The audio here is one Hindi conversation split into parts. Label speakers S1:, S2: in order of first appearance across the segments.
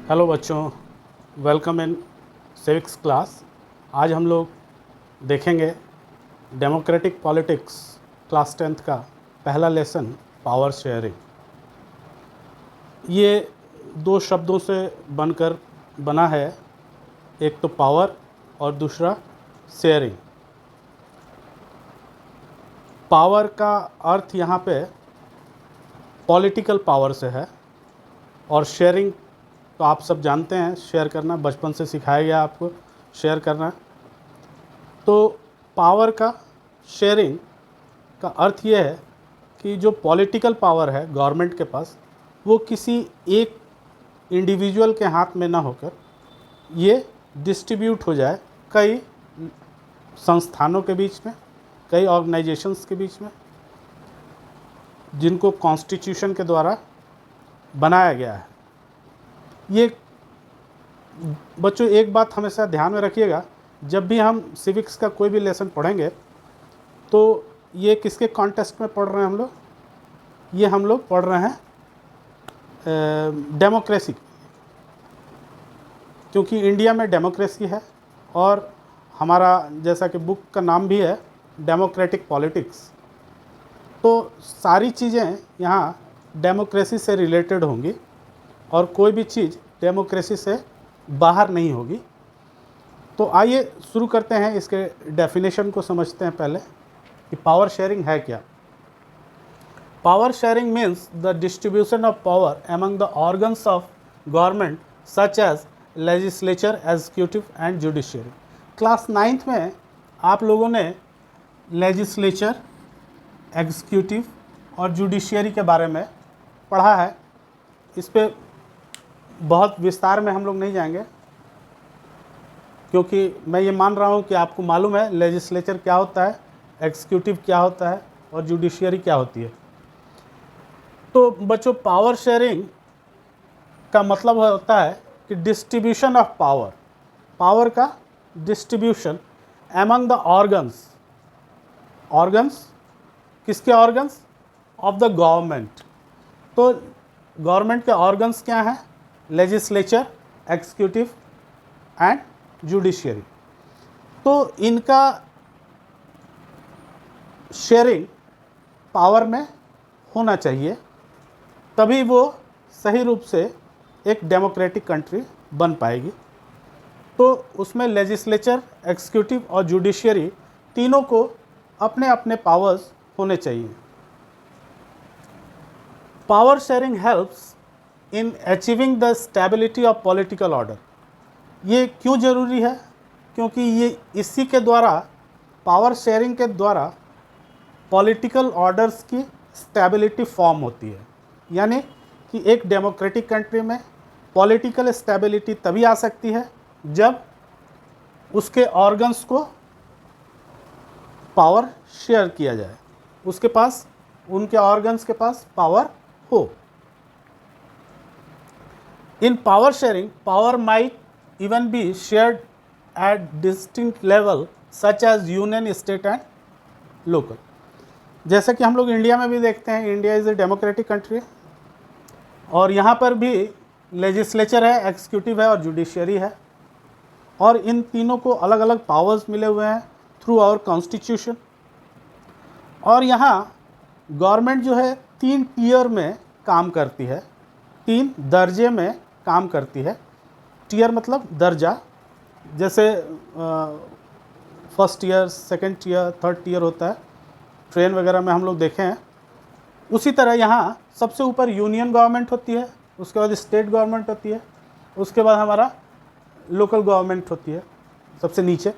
S1: हेलो बच्चों, वेलकम इन सिविक्स क्लास। आज हम लोग देखेंगे डेमोक्रेटिक पॉलिटिक्स क्लास 10th का पहला लेसन पावर शेयरिंग। ये दो शब्दों से बनकर बना है, एक तो पावर और दूसरा शेयरिंग। पावर का अर्थ यहाँ पे पॉलिटिकल पावर से है और शेयरिंग तो आप सब जानते हैं, शेयर करना बचपन से सिखाया गया आपको, शेयर करना। तो पावर का शेयरिंग का अर्थ ये है कि जो पॉलिटिकल पावर है गवर्नमेंट के पास, वो किसी एक इंडिविजुअल के हाथ में ना होकर ये डिस्ट्रीब्यूट हो जाए कई संस्थानों के बीच में, कई ऑर्गेनाइजेशंस के बीच में, जिनको कॉन्स्टिट्यूशन के द्वारा बनाया गया है। ये बच्चों एक बात हमेशा ध्यान में रखिएगा, जब भी हम सिविक्स का कोई भी लेसन पढ़ेंगे तो ये किसके कॉन्टेक्स्ट में पढ़ रहे हैं हम लोग? ये हम लोग पढ़ रहे हैं डेमोक्रेसी, क्योंकि इंडिया में डेमोक्रेसी है और हमारा जैसा कि बुक का नाम भी है डेमोक्रेटिक पॉलिटिक्स। तो सारी चीज़ें यहाँ डेमोक्रेसी से रिलेटेड होंगी और कोई भी चीज़ डेमोक्रेसी से बाहर नहीं होगी। तो आइए शुरू करते हैं, इसके डेफिनेशन को समझते हैं पहले कि पावर शेयरिंग है क्या। Power sharing means the distribution of power among the organs of government such as legislature, executive and judiciary. Class 9th में आप लोगों ने लेजिस्लेचर, एग्जीक्यूटिव और जुडिशियरी के बारे में पढ़ा है। इस पर बहुत विस्तार में हम लोग नहीं जाएंगे, क्योंकि मैं ये मान रहा हूँ कि आपको मालूम है लेजिस्लेचर क्या होता है, एग्जीक्यूटिव क्या होता है और जुडिशियरी क्या होती है। तो बच्चों, पावर शेयरिंग का मतलब होता है कि डिस्ट्रीब्यूशन ऑफ पावर, पावर का distribution among the organs. Organs किसके ऑर्गन्स? Of the government. तो गवर्नमेंट के ऑर्गन्स क्या हैं? Legislature, executive and judiciary. तो इनका शेयरिंग पावर में होना चाहिए, तभी वो सही रूप से एक डेमोक्रेटिक कंट्री बन पाएगी। तो उसमें लेजिस्लेचर, एग्जीक्यूटिव और जुडिशियरी तीनों को अपने अपने पावर्स होने चाहिए। Power sharing helps in achieving the stability of political order. ये क्यों ज़रूरी है? क्योंकि ये इसी के द्वारा, पावर शेयरिंग के द्वारा पॉलिटिकल ऑर्डर्स की स्टेबिलिटी फॉर्म होती है। यानी कि एक डेमोक्रेटिक कंट्री में पॉलिटिकल स्टेबिलिटी तभी आ सकती है जब उसके ऑर्गन्स को पावर शेयर किया जाए, उसके पास, उनके ऑर्गन्स के पास पावर हो। In power sharing, power might even be shared at distinct level such as union, state and local। जैसे कि हम लोग इंडिया में भी देखते हैं, India is a democratic country और यहाँ पर भी लेजिस्लेचर है, एग्जीक्यूटिव है और जुडिशियरी है, और इन तीनों को अलग अलग पावर्स मिले हुए हैं थ्रू आवर कॉन्स्टिट्यूशन। और यहाँ गवर्नमेंट जो है 3 टियर में काम करती है, 3 दर्जे में काम करती है। टियर मतलब दर्जा, जैसे first tier, second tier, third tier होता है, ट्रेन वगैरह में हम लोग देखे हैं। उसी तरह यहाँ सबसे ऊपर यूनियन गवर्नमेंट होती है, उसके बाद स्टेट गवर्नमेंट होती है, उसके बाद हमारा लोकल गवर्नमेंट होती है सबसे नीचे।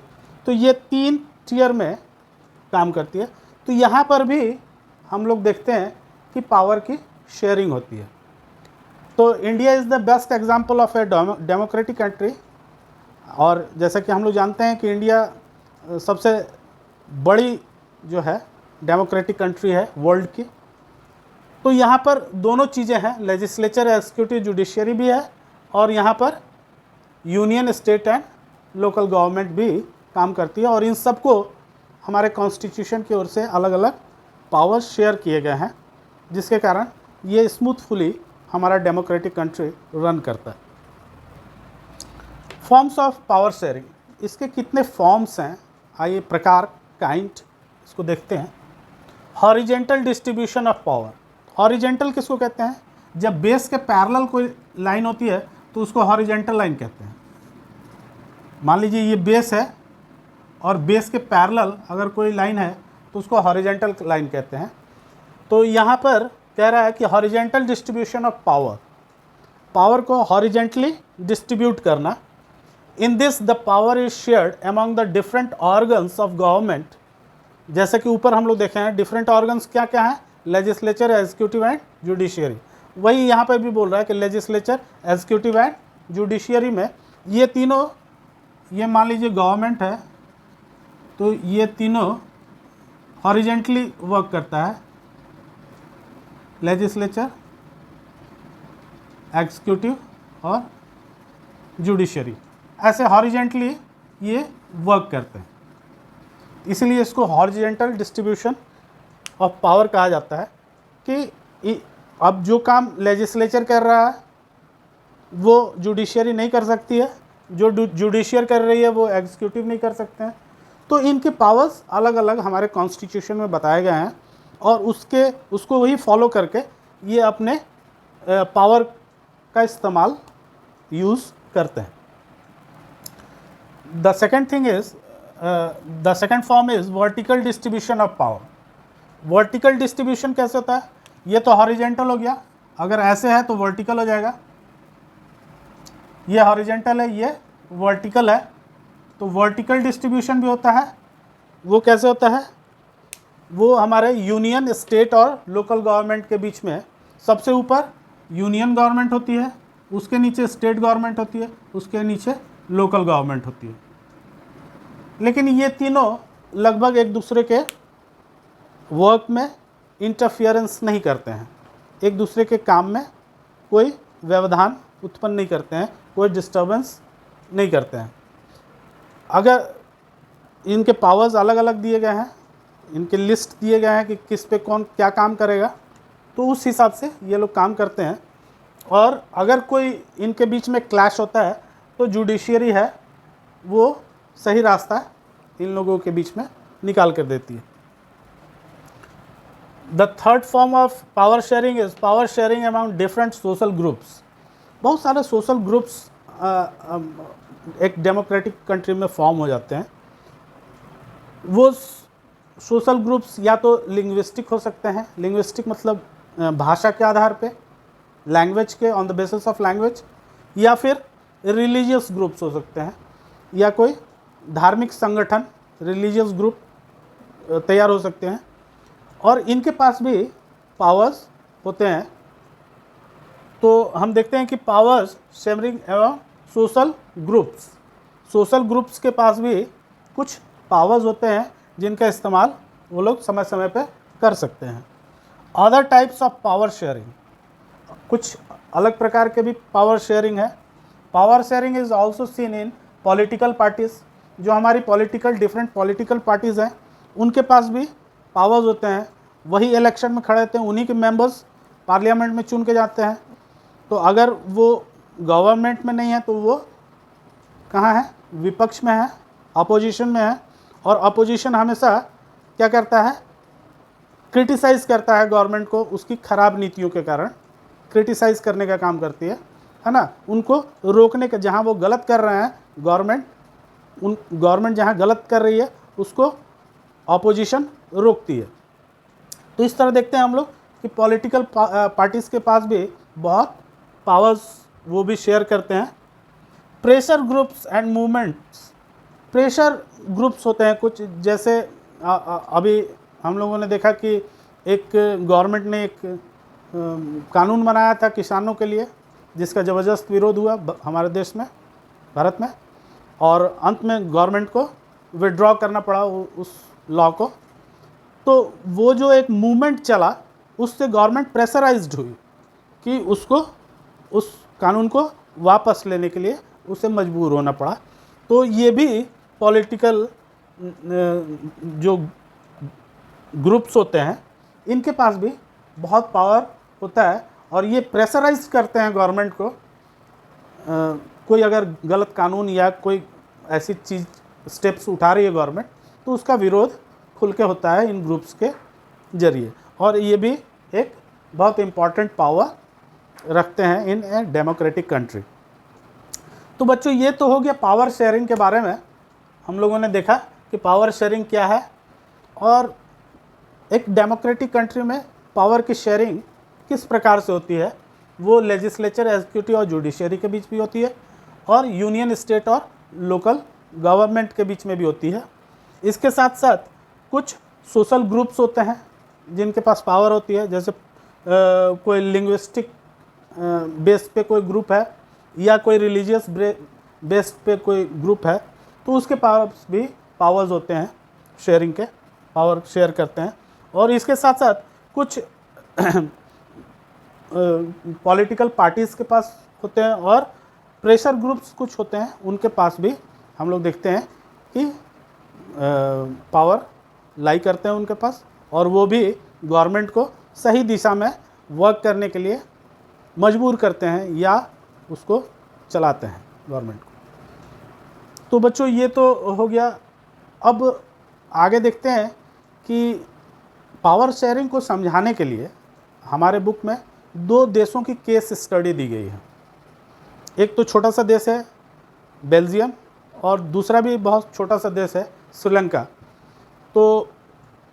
S1: तो ये 3 टियर में काम करती है। तो यहाँ पर भी हम लोग देखते हैं कि पावर की शेयरिंग होती है। तो India is the best example of a democratic country. और जैसा कि हम लोग जानते हैं कि इंडिया सबसे बड़ी जो है डेमोक्रेटिक कंट्री है वर्ल्ड की। तो यहाँ पर दोनों चीज़ें हैं, लेजिस्लेचर, एग्जीक्यूटिव, जुडिशियरी भी है, और यहाँ पर union, state and local government भी काम करती है। और इन सबको हमारे कॉन्स्टिट्यूशन की ओर से अलग अलग पावर शेयर किए गए हैं, जिसके कारण ये स्मूथफुली हमारा डेमोक्रेटिक कंट्री रन करता है। फॉर्म्स ऑफ पावर शेयरिंग, इसके कितने फॉर्म्स हैं, आइए प्रकार, काइंड, इसको देखते हैं। Horizontal distribution of power, horizontal किसको कहते हैं? जब बेस के पैरेलल कोई लाइन होती है तो उसको हॉरिजेंटल लाइन कहते हैं। मान लीजिए ये बेस है और बेस के पैरेलल अगर कोई लाइन है तो उसको हॉरिजेंटल लाइन कहते हैं। तो यहाँ पर कह रहा है कि horizontal distribution of power, power को हॉरिजेंटली डिस्ट्रीब्यूट करना। In this the power is shared among the different organs of government. जैसे कि ऊपर हम लोग देखे हैं डिफरेंट ऑर्गन्स क्या क्या हैं, लेजिस्लेचर, एग्जीक्यूटिव एंड जुडिशियरी। वही यहाँ पे भी बोल रहा है कि लेजिस्लेचर, एग्जीक्यूटिव एंड जुडिशियरी में ये तीनों, ये मान लीजिए गवर्नमेंट है तो ये तीनों हॉरिजेंटली वर्क करता है, लेजिस्लेचर, एग्जीक्यूटिव और जुडिशरी, ऐसे हॉरिजेंटली ये वर्क करते हैं। इसलिए इसको हॉरिजेंटल डिस्ट्रीब्यूशन ऑफ पावर कहा जाता है कि अब जो काम लेजिस्लेचर कर रहा है वो जुडिशरी नहीं कर सकती है, जो जुडिशियर कर रही है वो एग्जीक्यूटिव नहीं कर सकते हैं। तो इनके पावर्स अलग अलग हमारे कॉन्स्टिट्यूशन में बताए गए हैं और उसको वही फॉलो करके ये अपने पावर का इस्तेमाल यूज़ करते हैं। The second thing is, the second form is vertical distribution of power. Vertical distribution कैसे होता है? ये तो हॉरिजेंटल हो गया, अगर ऐसे है तो वर्टिकल हो जाएगा। ये हॉरिजेंटल है, ये वर्टिकल है, तो वर्टिकल डिस्ट्रीब्यूशन भी होता है। वो कैसे होता है? वो हमारे यूनियन, स्टेट और लोकल गवर्नमेंट के बीच में, सबसे ऊपर यूनियन गवर्नमेंट होती है, उसके नीचे स्टेट गवर्नमेंट होती है, उसके नीचे लोकल गवर्नमेंट होती है। लेकिन ये तीनों लगभग एक दूसरे के वर्क में इंटरफियरेंस नहीं करते हैं, एक दूसरे के काम में कोई व्यवधान उत्पन्न नहीं करते हैं, कोई डिस्टर्बेंस नहीं करते हैं। अगर इनके पावर्स अलग अलग दिए गए हैं, इनके लिस्ट दिए गए हैं कि किस पे कौन क्या काम करेगा, तो उस हिसाब से ये लोग काम करते हैं। और अगर कोई इनके बीच में क्लैश होता है तो जुडिशियरी है वो सही रास्ता इन लोगों के बीच में निकाल कर देती है। The third form of power sharing is power sharing among different social groups. बहुत सारे सोशल ग्रुप्स एक डेमोक्रेटिक कंट्री में फॉर्म हो जाते हैं। वो सोशल ग्रुप्स या तो लिंग्विस्टिक हो सकते हैं, लिंग्विस्टिक मतलब भाषा के आधार पे, लैंग्वेज के, on the basis of language, या फिर रिलीजियस ग्रुप्स हो सकते हैं, या कोई धार्मिक संगठन, रिलीजियस ग्रुप तैयार हो सकते हैं। और इनके पास भी पावर्स होते हैं। तो हम देखते हैं कि पावर्स शेयरिंग एवं सोशल ग्रुप्स के पास भी कुछ पावर्स होते हैं जिनका इस्तेमाल वो लोग समय समय पे कर सकते हैं। Other types of power sharing, कुछ अलग प्रकार के भी पावर शेयरिंग है। Power sharing is also seen in political parties. जो हमारी डिफरेंट पॉलिटिकल पार्टीज़ हैं उनके पास भी पावर्स होते हैं। वही इलेक्शन में खड़े होते हैं, उन्हीं के मेंबर्स पार्लियामेंट में चुन के जाते हैं। तो अगर वो गवर्नमेंट में नहीं है तो वो कहाँ है? विपक्ष में है, अपोजिशन में है। और अपोजिशन हमेशा क्या करता है? क्रिटिसाइज़ करता है गवर्नमेंट को, उसकी ख़राब नीतियों के कारण क्रिटिसाइज़ करने का काम करती है ना, उनको रोकने का। जहाँ वो गलत कर रहे हैं गवर्नमेंट जहाँ गलत कर रही है उसको अपोजिशन रोकती है। तो इस तरह देखते हैं हम लोग कि पॉलिटिकल पार्टीज़ के पास भी बहुत पावर्स वो भी शेयर करते हैं। Pressure groups and movements, pressure groups होते हैं कुछ, जैसे अभी हम लोगों ने देखा कि एक गवर्नमेंट ने एक कानून बनाया था किसानों के लिए, जिसका ज़बरदस्त विरोध हुआ हमारे देश में, भारत में, और अंत में गवर्नमेंट को विड्रॉ करना पड़ा उस लॉ को। तो वो जो एक मूवमेंट चला उससे गवर्नमेंट प्रेशराइज्ड हुई कि उसको उस कानून को वापस लेने के लिए उसे मजबूर होना पड़ा। तो ये भी पॉलिटिकल जो ग्रुप्स होते हैं इनके पास भी बहुत पावर होता है और ये प्रेशराइज करते हैं गवर्नमेंट को कोई अगर गलत कानून या कोई ऐसी चीज़ स्टेप्स उठा रही है गवर्नमेंट, तो उसका विरोध खुल के होता है इन ग्रुप्स के जरिए। और ये भी एक बहुत इम्पॉर्टेंट पावर रखते हैं इन ए डेमोक्रेटिक कंट्री। तो बच्चों, ये तो हो गया पावर शेयरिंग के बारे में। हम लोगों ने देखा कि पावर शेयरिंग क्या है, और एक डेमोक्रेटिक कंट्री में पावर की शेयरिंग किस प्रकार से होती है। वो लेजिस्लेचर, एग्जीक्यूटिव और जुडिशरी के बीच भी होती है, और यूनियन, स्टेट और लोकल गवर्नमेंट के बीच में भी होती है। इसके साथ साथ कुछ सोशल ग्रुप्स होते हैं जिनके पास पावर होती है, जैसे कोई लिंग्विस्टिक बेस पे कोई ग्रुप है, या कोई रिलीजियस बेस पे कोई ग्रुप है, तो उसके पास भी पावर्स होते हैं शेयरिंग के, पावर शेयर करते हैं। और इसके साथ साथ कुछ पॉलिटिकल पार्टीज़ के पास होते हैं, और प्रेशर ग्रुप्स कुछ होते हैं, उनके पास भी हम लोग देखते हैं कि पावर लाई करते हैं उनके पास, और वो भी गवर्नमेंट को सही दिशा में वर्क करने के लिए मजबूर करते हैं या उसको चलाते हैं गवर्नमेंट को। तो बच्चों, ये तो हो गया। अब आगे देखते हैं कि पावर शेयरिंग को समझाने के लिए हमारे बुक में 2 देशों की केस स्टडी दी गई है। एक तो छोटा सा देश है बेल्जियम, और दूसरा भी बहुत छोटा सा देश है श्रीलंका। तो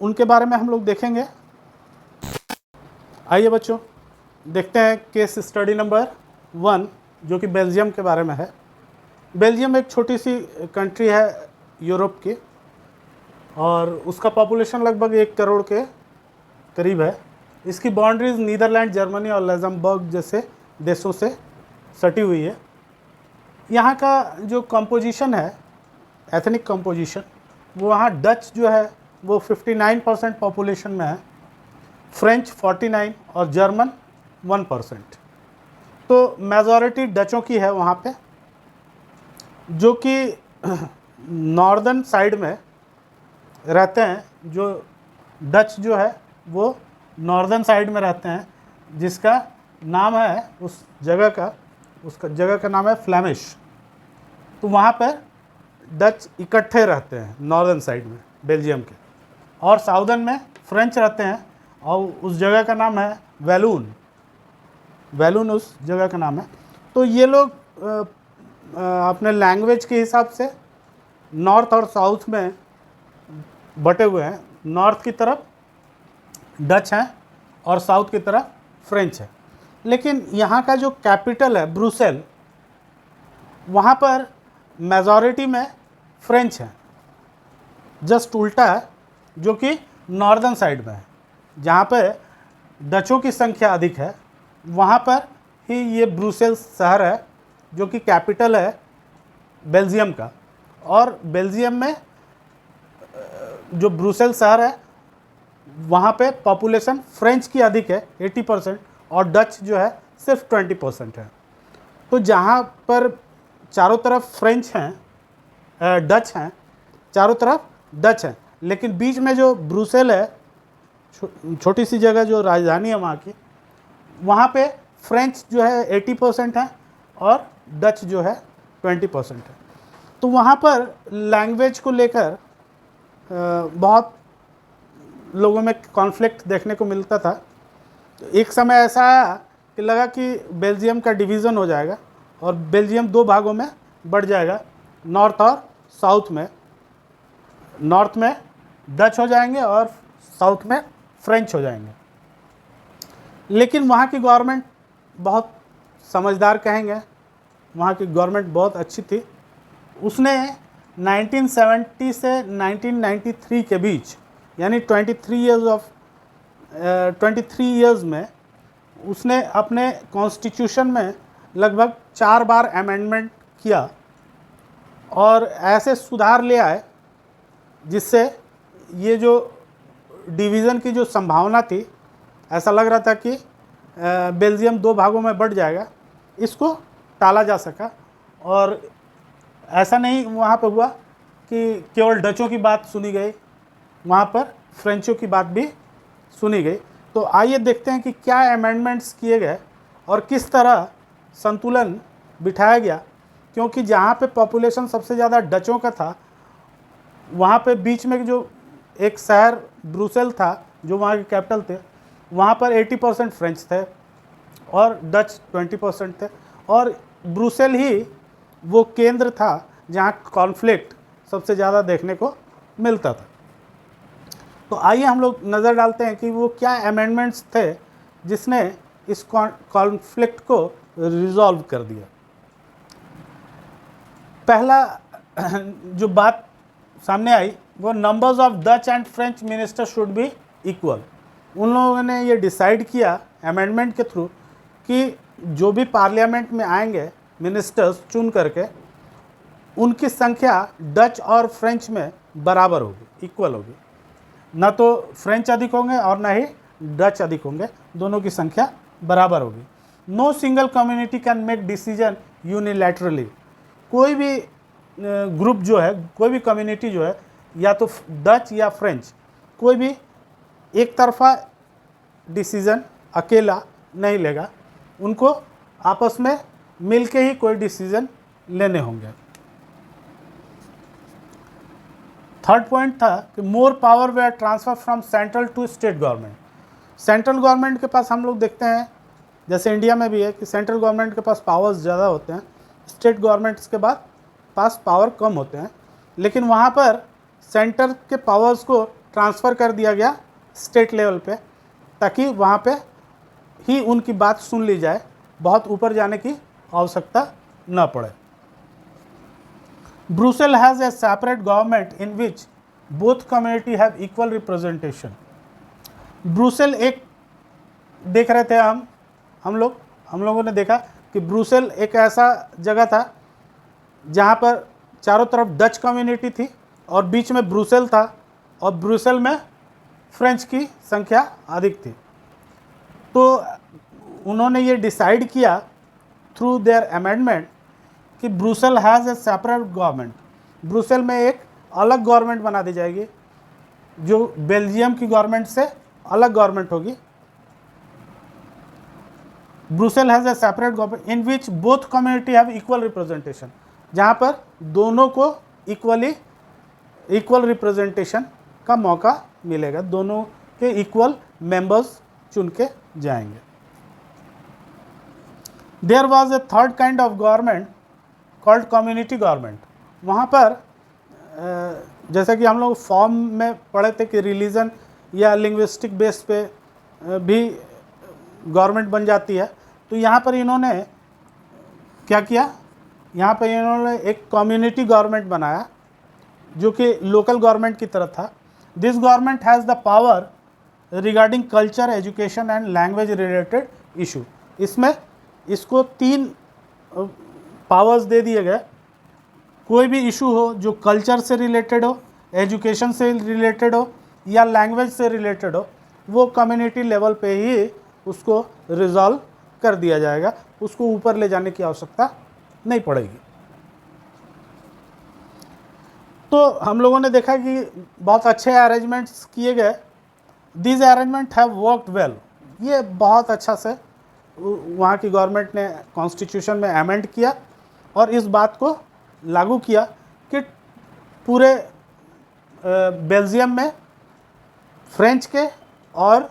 S1: उनके बारे में हम लोग देखेंगे। आइए बच्चों, देखते हैं केस स्टडी नंबर 1, जो कि बेल्जियम के बारे में है। बेल्जियम एक छोटी सी कंट्री है यूरोप की, और उसका पॉपुलेशन लगभग 1 करोड़ के करीब है। इसकी बाउंड्रीज नीदरलैंड, जर्मनी और लग्जमबर्ग जैसे देशों से सटी हुई है। यहाँ का जो कंपोजिशन है, एथनिक कंपोजिशन, वो वहाँ डच जो है वो 59% पॉपुलेशन में है, फ्रेंच 49 और जर्मन 1%। तो मेजॉरिटी डचों की है वहाँ पे, जो कि नॉर्दर्न साइड में रहते हैं। जो डच जो है वो नॉर्दर्न साइड में रहते हैं, जिसका नाम है उसका जगह का नाम है फ्लेमिश। तो वहाँ पर डच इकट्ठे रहते हैं नॉर्दर्न साइड में बेल्जियम के, और साउदर्न में फ्रेंच रहते हैं, और उस जगह का नाम है वैलून उस जगह का नाम है। तो ये लोग अपने लैंग्वेज के हिसाब से नॉर्थ और साउथ में बटे हुए हैं। नॉर्थ की तरफ डच हैं और साउथ की तरफ फ्रेंच है। लेकिन यहाँ का जो कैपिटल है ब्रुसेल, वहाँ पर मेजॉरिटी में फ्रेंच है। जस्ट उल्टा है, जो कि नॉर्दर्न साइड में है, जहाँ पे डचों की संख्या अधिक है, वहाँ पर ही ये ब्रुसेल शहर है, जो कि कैपिटल है बेल्जियम का। और बेल्जियम में जो ब्रुसेल शहर है, वहाँ पे पॉपुलेशन फ्रेंच की अधिक है 80%, और डच जो है सिर्फ 20% है। तो जहाँ पर चारों तरफ फ्रेंच हैं, डच हैं, चारों तरफ डच हैं, लेकिन बीच में जो ब्रुसेल है, छोटी सी जगह जो राजधानी है वहाँ की, वहाँ पे फ्रेंच जो है 80% है और डच जो है 20% है। तो वहाँ पर लैंग्वेज को लेकर बहुत लोगों में कॉन्फ्लिक्ट देखने को मिलता था। तो एक समय ऐसा आया कि लगा कि बेल्जियम का डिवीज़न हो जाएगा और बेल्जियम 2 भागों में बढ़ जाएगा, नॉर्थ और साउथ में। नॉर्थ में डच हो जाएंगे और साउथ में फ्रेंच हो जाएंगे। लेकिन वहाँ की गवर्नमेंट बहुत समझदार कहेंगे, वहाँ की गवर्नमेंट बहुत अच्छी थी। उसने 1970 से 1993 के बीच, यानी 23 इयर्स में उसने अपने कॉन्स्टिट्यूशन में लगभग 4 बार अमेंडमेंट किया और ऐसे सुधार ले आए जिससे ये जो डिवीज़न की जो संभावना थी, ऐसा लग रहा था कि बेल्जियम 2 भागों में बढ़ जाएगा, इसको टाला जा सका। और ऐसा नहीं वहाँ पर हुआ कि केवल डचों की बात सुनी गई, वहाँ पर फ्रेंचों की बात भी सुनी गई। तो आइए देखते हैं कि क्या अमेंडमेंट्स किए गए और किस तरह संतुलन बिठाया गया, क्योंकि जहाँ पे पॉपुलेशन सबसे ज़्यादा डचों का था, वहाँ पे बीच में जो एक शहर ब्रुसेल था जो वहाँ के कैपिटल थे, वहाँ पर 80% फ्रेंच थे और डच 20% थे, और ब्रुसेल ही वो केंद्र था जहाँ कॉन्फ्लिक्ट सबसे ज़्यादा देखने को मिलता था। तो आइए हम लोग नज़र डालते हैं कि वो क्या अमेंडमेंट्स थे जिसने इस कॉन्फ्लिक्ट को रिजॉल्व कर दिया। पहला जो बात सामने आई वो numbers of Dutch and French minister should be equal. उन लोगों ने ये डिसाइड किया अमेंडमेंट के थ्रू कि जो भी पार्लियामेंट में आएंगे मिनिस्टर्स चुन करके, उनकी संख्या डच और फ्रेंच में बराबर होगी, इक्वल होगी। ना तो फ्रेंच अधिक होंगे और ना ही डच अधिक होंगे, दोनों की संख्या बराबर होगी। No single community can make decision unilaterally. कोई भी ग्रुप जो है, कोई भी कम्युनिटी जो है, या तो डच या फ्रेंच, कोई भी एक तरफा डिसीजन अकेला नहीं लेगा, उनको आपस में मिलके ही कोई डिसीजन लेने होंगे। थर्ड पॉइंट था कि more power were transfer from central to state government. Central government के पास हम लोग देखते हैं, जैसे इंडिया में भी है, कि सेंट्रल गवर्नमेंट के पास पावर्स ज़्यादा होते हैं, स्टेट गवर्नमेंट्स के पास पावर कम होते हैं। लेकिन वहाँ पर सेंटर के पावर्स को ट्रांसफ़र कर दिया गया स्टेट लेवल पे, ताकि वहाँ पे ही उनकी बात सुन ली जाए, बहुत ऊपर जाने की आवश्यकता न पड़े। Brussels has a separate government in which both community have equal representation. Brussels एक देख रहे थे हम लोगों ने देखा कि ब्रुसेल एक ऐसा जगह था जहाँ पर चारों तरफ डच कम्युनिटी थी और बीच में ब्रुसेल था, और ब्रुसेल में फ्रेंच की संख्या अधिक थी। तो उन्होंने ये डिसाइड किया थ्रू देयर अमेंडमेंट कि Brussels has a separate government. Brussels में एक अलग गवर्नमेंट बना दी जाएगी जो बेल्जियम की गवर्नमेंट से अलग गवर्नमेंट होगी। Brussels has a separate government in which both community have equal representation, जहाँ पर दोनों को इक्वल रिप्रेजेंटेशन का मौका मिलेगा, दोनों के इक्वल मेंबर्स चुन के जाएंगे। There was a third kind of government called community government. वहाँ पर जैसा कि हम लोग फॉर्म में पढ़े थे कि रिलीजन या लिंग्विस्टिक बेस पे भी गवर्नमेंट बन जाती है, तो यहाँ पर इन्होंने क्या किया, यहाँ पर इन्होंने एक कम्युनिटी गवर्नमेंट बनाया जो कि लोकल गवर्नमेंट की तरह था। This government has the power regarding culture, education and language related issue. इसमें इसको 3 पावर्स दे दिए गए। कोई भी इशू हो जो कल्चर से रिलेटेड हो, एजुकेशन से रिलेटेड हो या लैंग्वेज से रिलेटेड हो, वो कम्युनिटी लेवल पे ही उसको रिजॉल्व कर दिया जाएगा, उसको ऊपर ले जाने की आवश्यकता नहीं पड़ेगी। तो हम लोगों ने देखा कि बहुत अच्छे अरेंजमेंट्स किए गए। These arrangement have worked well. ये बहुत अच्छा से वहाँ की गवर्नमेंट ने कॉन्स्टिट्यूशन में अमेंड किया और इस बात को लागू किया कि पूरे बेल्जियम में फ्रेंच के और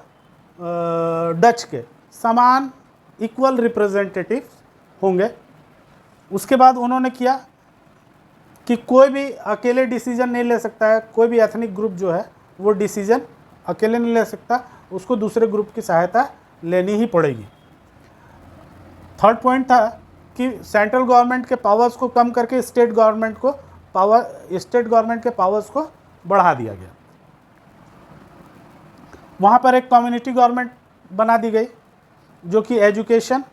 S1: डच के समान इक्वल रिप्रेजेंटेटिव होंगे। उसके बाद उन्होंने किया कि कोई भी अकेले डिसीजन नहीं ले सकता है, कोई भी एथनिक ग्रुप जो है वो डिसीजन अकेले नहीं ले सकता, उसको दूसरे ग्रुप की सहायता लेनी ही पड़ेगी। थर्ड पॉइंट था कि सेंट्रल गवर्नमेंट के पावर्स को कम करके स्टेट गवर्नमेंट के पावर्स को बढ़ा दिया गया। वहाँ पर एक कम्युनिटी गवर्नमेंट बना दी गई जो कि एजुकेशन,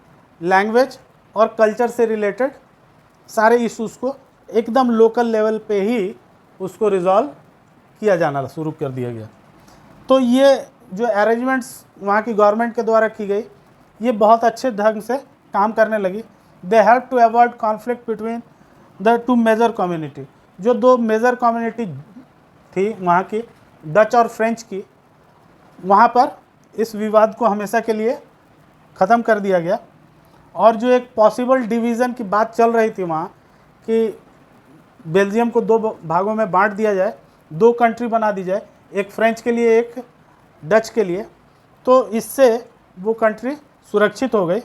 S1: लैंग्वेज और कल्चर से रिलेटेड सारे इश्यूज़ को एकदम लोकल लेवल पे ही उसको रिजॉल्व किया जाना शुरू कर दिया गया। तो ये जो अरेंजमेंट्स वहाँ की गवर्नमेंट के द्वारा की गई, ये बहुत अच्छे ढंग से काम करने लगी। They help to avoid conflict between the 2 major community. जो 2 मेजर कम्युनिटी थी वहाँ की, डच और फ्रेंच की, वहाँ पर इस विवाद को हमेशा के लिए ख़त्म कर दिया गया। और जो एक पॉसिबल डिवीज़न की बात चल रही थी वहाँ कि बेल्जियम को 2 भागों में बांट दिया जाए, 2 कंट्री बना दी जाए, एक फ्रेंच के लिए एक डच के लिए, तो इससे वो कंट्री सुरक्षित हो गई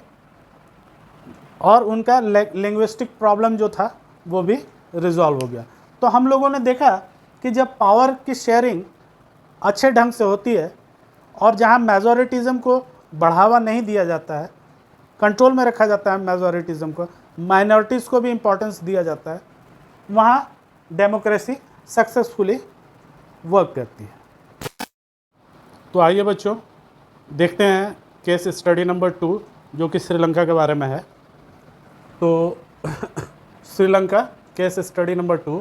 S1: और उनका लिंग्विस्टिक प्रॉब्लम जो था वो भी रिजॉल्व हो गया। तो हम लोगों ने देखा कि जब पावर की शेयरिंग अच्छे ढंग से होती है और जहाँ मेजॉरिटिज़म को बढ़ावा नहीं दिया जाता है, कंट्रोल में रखा जाता है मेजॉरिटिज़म को, माइनॉरिटीज़ को भी इम्पोर्टेंस दिया जाता है, वहाँ डेमोक्रेसी सक्सेसफुली वर्क करती है। तो आइए बच्चों देखते हैं केस स्टडी नंबर 2 जो कि श्रीलंका के बारे में है। तो श्रीलंका केस स्टडी नंबर 2,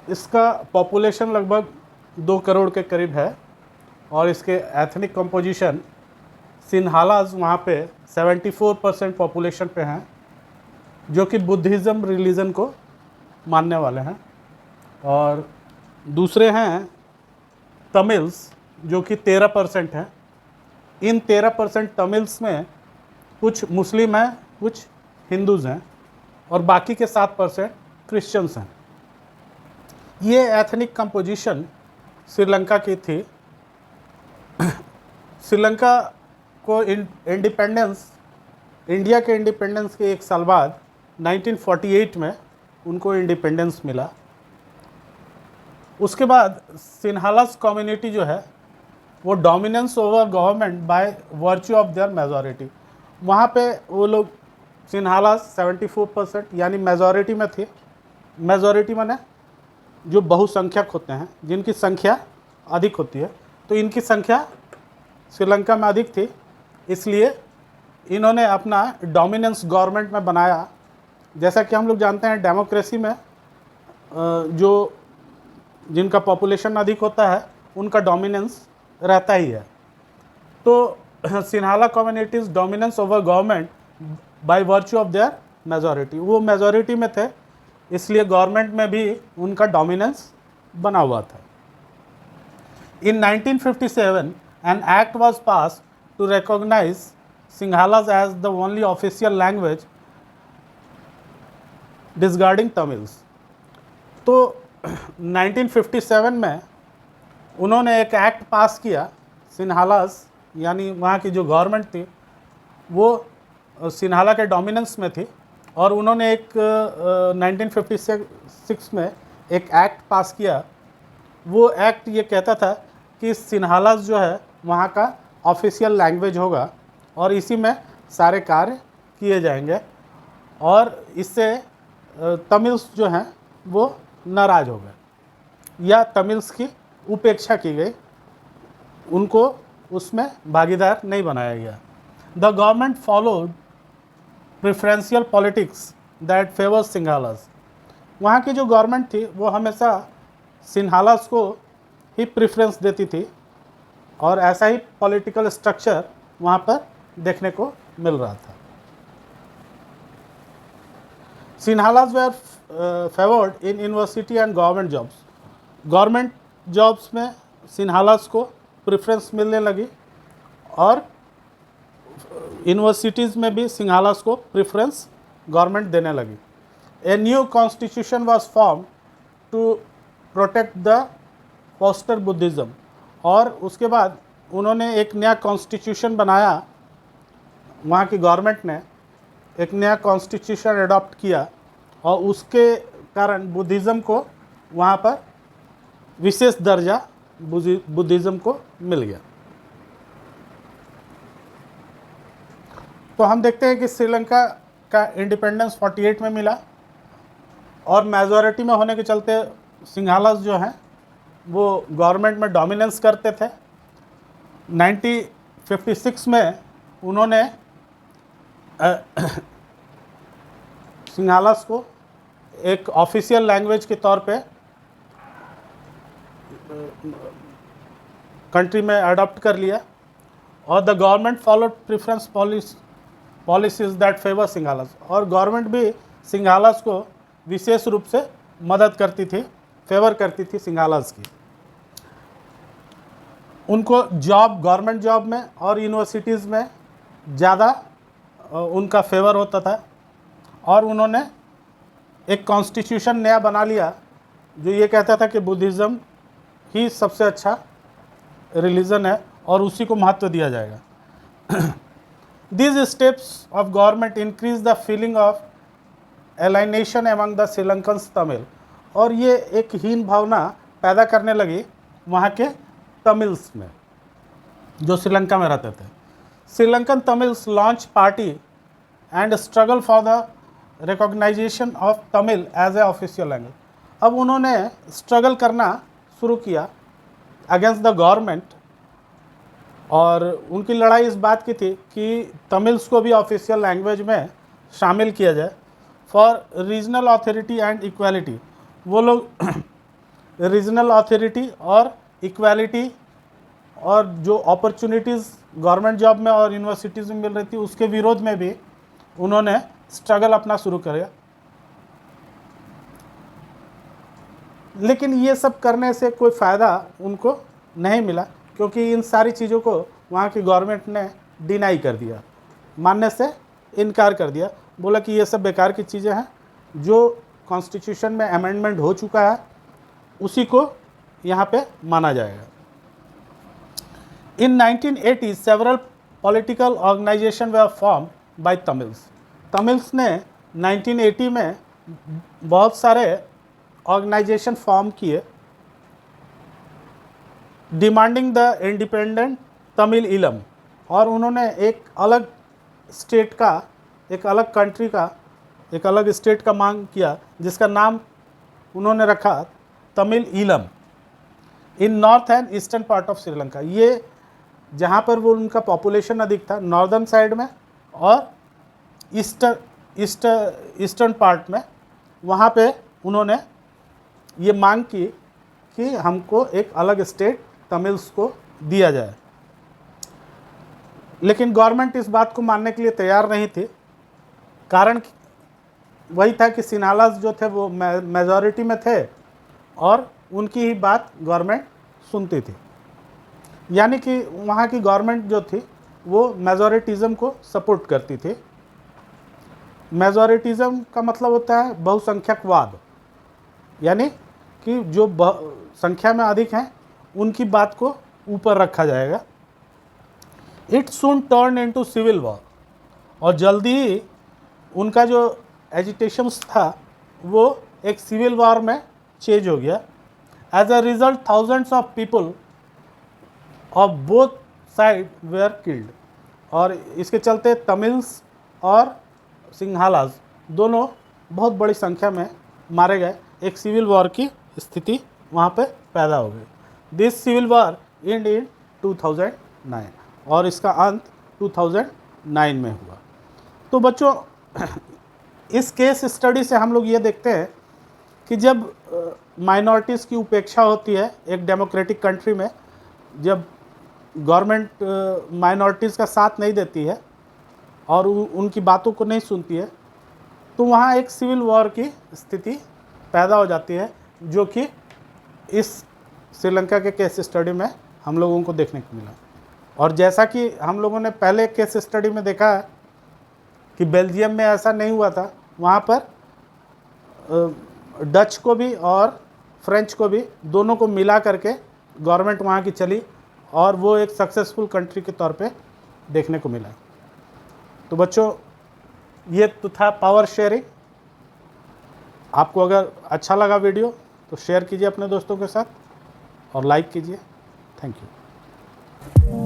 S1: इसका पॉपुलेशन लगभग 2 करोड़ के करीब है और इसके एथनिक कंपोजिशन सिन्हालाज वहाँ पे 74% पॉपुलेशन पे हैं जो कि बुद्धिज़्म रिलीजन को मानने वाले हैं, और दूसरे हैं तमिल्स जो कि 13% हैं। इन 13% तमिल्स में कुछ मुस्लिम हैं, कुछ हिंदूज़ हैं और बाकी के 7% क्रिश्चियंस हैं। ये एथनिक कंपोजिशन श्रीलंका की थी। श्रीलंका को इंडिपेंडेंस, इंडिया के इंडिपेंडेंस के 1 साल बाद 1948 में उनको इंडिपेंडेंस मिला। उसके बाद सिन्हालास कम्युनिटी जो है वो dominance over government by virtue of their majority, वहाँ पे वो लोग सिन्हालास 74% यानी मेजॉरिटी में थे। मेजॉरिटी माने जो बहुसंख्यक होते हैं, जिनकी संख्या अधिक होती है, तो इनकी संख्या श्रीलंका में अधिक थी, इसलिए इन्होंने अपना डोमिनेंस गवर्नमेंट में बनाया। जैसा कि हम लोग जानते हैं डेमोक्रेसी में जो जिनका पॉपुलेशन अधिक होता है उनका डोमिनेंस रहता ही है। तो Sinhala communities dominance over government by virtue of their majority, वो मेजॉरिटी में थे इसलिए गवर्नमेंट में भी उनका डोमिनेंस बना हुआ था। इन 1957 an act was passed to recognize Sinhalas as the only official language disregarding Tamils। तो 1957 में उन्होंने एक एक्ट पास किया, सिन्हालास यानी वहाँ की जो गवर्नमेंट थी वो सिन्हाला के डोमिनेंस में थी, और उन्होंने एक 1956 में एक एक्ट पास किया। वो एक्ट ये कहता था कि सिन्हालास जो है वहाँ का ऑफिशियल लैंग्वेज होगा और इसी में सारे कार्य किए जाएंगे, और इससे तमिल्स जो हैं वो नाराज़ हो गए या तमिल्स की उपेक्षा की गई, उनको उसमें भागीदार नहीं बनाया गया। The government followed preferential politics that favours Sinhalese. वहाँ की जो गवर्नमेंट थी वो हमेशा सिन्हालास को ही प्रेफरेंस देती थी और ऐसा ही पॉलिटिकल स्ट्रक्चर वहाँ पर देखने को मिल रहा था। Sinhalas were favoured in university and government jobs. Government jobs में सिन्हालास को प्रेफरेंस मिलने लगी और यूनिवर्सिटीज़ में भी सिन्हालास को प्रेफरेंस गवर्नमेंट देने लगी। A new constitution was form to protect the foster Buddhism, और उसके बाद उन्होंने एक नया कॉन्स्टिट्यूशन बनाया, वहाँ की गवर्नमेंट ने एक नया कॉन्स्टिट्यूशन अडॉप्ट किया और उसके कारण बुद्धिज़्म को वहाँ पर विशेष दर्जा बुद्धिज़्म को मिल गया। तो हम देखते हैं कि श्रीलंका का इंडिपेंडेंस 48 में मिला और मेजॉरिटी में होने के चलते सिन्हालास जो हैं वो गवर्नमेंट में डोमिनेंस करते थे। 1956 में उन्होंने सिन्हालास को एक ऑफिशियल लैंग्वेज के तौर पे कंट्री में अडॉप्ट कर लिया, और the government followed preference policies that favour Sinhalese, और गवर्नमेंट भी सिन्हालास को विशेष रूप से मदद करती थी, फेवर करती थी सिन्हालास की। उनको जॉब, गवर्नमेंट जॉब में और यूनिवर्सिटीज़ में ज़्यादा उनका फेवर होता था और उन्होंने एक कॉन्स्टिट्यूशन नया बना लिया जो ये कहता था कि बुद्धिज़्म ही सबसे अच्छा रिलीजन है और उसी को महत्व दिया जाएगा। These steps of government increase the feeling of alienation among the Sri Lankans Tamil, और ये एक हीन भावना पैदा करने लगी वहाँ के तमिल्स में जो श्रीलंका में रहते थे। Sri Lankan Tamils launch party and struggle for the recognisation of Tamil as a official language. अब उन्होंने स्ट्रगल करना शुरू किया अगेंस्ट द गवर्नमेंट, और उनकी लड़ाई इस बात की थी कि तमिल्स को भी ऑफिशियल लैंग्वेज में शामिल किया जाए for regional authority and equality. वो लोग रीजनल अथॉरिटी और इक्वालिटी और जो अपॉर्चुनिटीज़ गवर्नमेंट जॉब में और यूनिवर्सिटीज़ में मिल रही थी उसके विरोध में भी उन्होंने स्ट्रगल अपना शुरू किया। लेकिन ये सब करने से कोई फ़ायदा उनको नहीं मिला क्योंकि इन सारी चीज़ों को वहाँ की गवर्नमेंट ने डिनाई कर दिया, मानने से इनकार कर दिया। बोला कि ये सब बेकार की चीज़ें हैं, जो कॉन्स्टिट्यूशन में अमेंडमेंट हो चुका है उसी को यहाँ पे माना जाएगा। In 1980 several political organisation were form by Tamils. Tamils ने 1980 में बहुत सारे ऑर्गेनाइजेशन फॉर्म किए demanding the independent Tamil Eelam, और उन्होंने एक अलग स्टेट का, एक अलग कंट्री का, एक अलग स्टेट का मांग किया जिसका नाम उन्होंने रखा Tamil Eelam in north and eastern part of Sri Lanka. ये जहाँ पर वो उनका पॉपुलेशन अधिक था नॉर्दर्न साइड में और ईस्टर्न पार्ट में, वहाँ पे उन्होंने ये मांग की कि हमको एक अलग स्टेट तमिल्स को दिया जाए। लेकिन गवर्नमेंट इस बात को मानने के लिए तैयार नहीं थी। कारण वही था कि सिन्हालास जो थे वो मेजॉरिटी में थे और उनकी ही बात गवर्नमेंट सुनती थी, यानी कि वहाँ की गवर्नमेंट जो थी वो मेजॉरिटिज़म को सपोर्ट करती थी। मेजॉरिटिज़म का मतलब होता है बहुसंख्यकवाद, यानी कि जो संख्या में अधिक हैं उनकी बात को ऊपर रखा जाएगा। It soon turn into civil war, और जल्दी ही उनका जो एजिटेशंस था वो एक सिविल वॉर में चेंज हो गया। As a result thousands of people of both side were killed, और इसके चलते तमिल्स और सिंहालास दोनों बहुत बड़ी संख्या में मारे गए। एक सिविल वॉर की स्थिति वहाँ पे पैदा हो गई। This civil war end in 2009, और इसका अंत 2009 में हुआ। तो बच्चों, इस केस स्टडी से हम लोग ये देखते हैं कि जब माइनॉरिटीज़ की उपेक्षा होती है एक डेमोक्रेटिक कंट्री में, जब गवर्नमेंट माइनॉरिटीज़ का साथ नहीं देती है और उनकी बातों को नहीं सुनती है, तो वहाँ एक सिविल वॉर की स्थिति पैदा हो जाती है, जो कि इस श्रीलंका के केस स्टडी में हम लोगों को देखने को मिला। और जैसा कि हम लोगों ने पहले केस स्टडी में देखा है कि बेल्जियम में ऐसा नहीं हुआ था, वहाँ पर डच को भी और फ्रेंच को भी, दोनों को मिला करके गवर्नमेंट वहाँ की चली और वो एक सक्सेसफुल कंट्री के तौर पे देखने को मिला। तो बच्चों, ये तो था पावर शेयरिंग। आपको अगर अच्छा लगा वीडियो तो शेयर कीजिए अपने दोस्तों के साथ और लाइक कीजिए। Thank you.